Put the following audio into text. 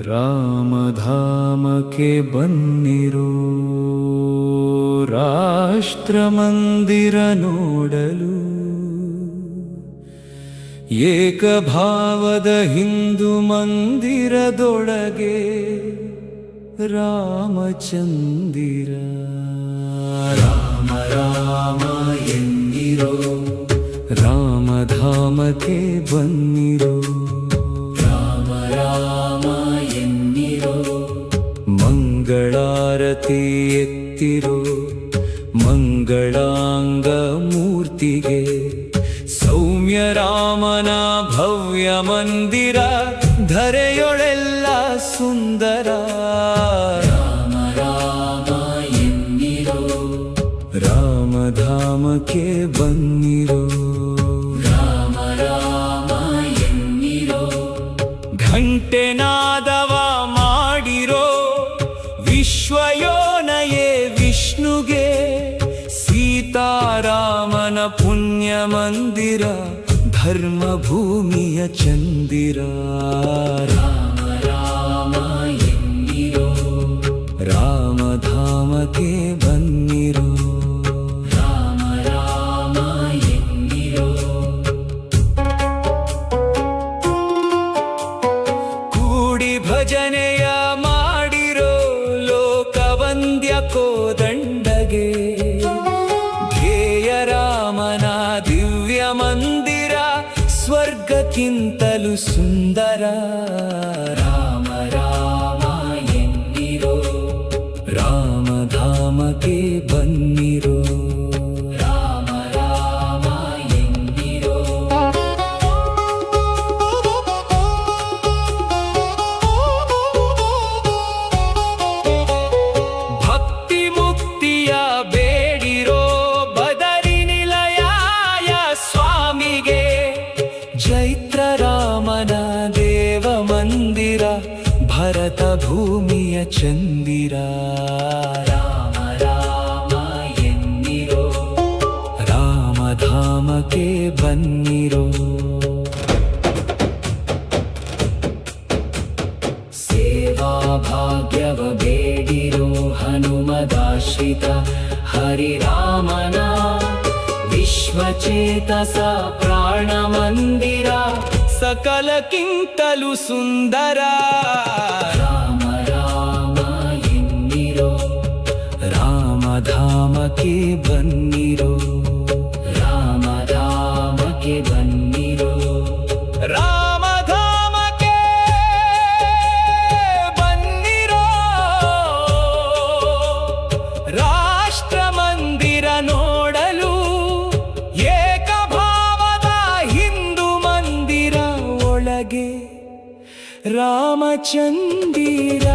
ರಾಮಧಾಮಕ್ಕೆ ಬನ್ನಿರೋ ರಾಷ್ಟ್ರ ಮಂದಿರ ನೋಡಲು, ಏಕಭಾವದ ಹಿಂದೂ ಮಂದಿರದೊಳಗೆ ರಾಮಚಂದಿರ. ರಾಮ ರಾಮ ಎನ್ನಿರೋ ರಾಮಧಾಮಕ್ಕೆ ಬನ್ನಿರೋ, ರಾಮ ರಾಮ ಎನ್ನಿರೋ ಮಂಗಳಾರತಿ ಎತ್ತಿರೋ ಮಂಗಳಾಂಗ ಮೂರ್ತಿಗೆ. ಸೌಮ್ಯ ರಾಮನ ಭವ್ಯ ಮಂದಿರ ಧರೆಯೊಳೆಲ್ಲ ಸುಂದರ. ರಾಮ ರಾಮ ಎನ್ನಿರೋ ರಾಮಧಾಮಕ್ಕೆ ಬನ್ನಿರೋ, ರಾಮ ರಾಮ ಎನ್ನಿರೋ ಘಂಟೆ ನಾದವ ಮಾಡಿರೋ ವಿಶ್ವಯೋನಯೇ ವಿಷ್ಣುಗೆ. ಸೀತಾರಾಮನ ಪುಣ್ಯ ಮಂದಿರ ಧರ್ಮ ಭೂಮಿಯ ಚಂದಿರ. ರಾಮ ರಾಮ ಎನ್ನಿರೋ ರಾಮಧಾಮಕ್ಕೆ ಬನ್ನಿರೋ, ರಾಮ ರಾಮ ಎನ್ನಿರೋ. ಕೂಡಿ ಭಜನೆಯ ಮಾಡಿರೋ ಲೋಕವಂದ್ಯ ಕೋದಂಡಗೆ. ಧ್ಯೇಯ ರಾಮನ ದಿವ್ಯ ಮಂದಿರ ಸ್ವರ್ಗಕ್ಕಿಂತಲೂ ಸುಂದರ. ರಾಮ ರಾಮ ಎನ್ನಿರೋ ರಾಮಧಾಮಕ್ಕೆ ಬನ್ನಿರೋ, ರಾಮ ರಾಮ ಎನ್ನಿರೋ. ಭಕ್ತಿ ಮುಕ್ತಿಯ ಬೇಡಿರೋ ಬದರಿ ನಿಲಯಾಯ ಸ್ವಾಮಿಗೆ. ಚೈತ್ರ ರಾಮನ ದೇವ ಮಂದಿರ ಭರತ ಭೂಮಿಯ ಚಂದಿರ. ರಾಮ ರಾಮ ಎನ್ನಿರೋ ರಾಮಧಾಮಕ್ಕೆ ಬನ್ನಿರೋ. ಸೇವಾ ಭಾಗ್ಯವ ಬೇಡಿರೋ ಹನುಮದಾಶ್ರಿತ ಹರಿರಾಮನ ವಿಶ್ವಚೇತಸ ಪ್ರಾಣ ಮಂದಿರ ಸಕಲಕ್ಕಿಂತಲೂ ಸುಂದರ. ರಾಮ ರಾಮ ಎನ್ನಿರೋ ರಾಮಧಾಮಕ್ಕೆ ಬನ್ನಿರೋ, ರಾಮ ರಾಮಕ್ಕೆ ಬನ್ನಿರೋ. ರಾಮಧಾಮಕ್ಕೆ ಬನ್ನಿರೋ ರಾಷ್ಟ್ರ ಮಂದಿರ ನೋಡಲು, ಏಕಭಾವದ ಹಿಂದೂ ಮಂದಿರ ಒಳಗೆ ರಾಮಚಂದಿರ.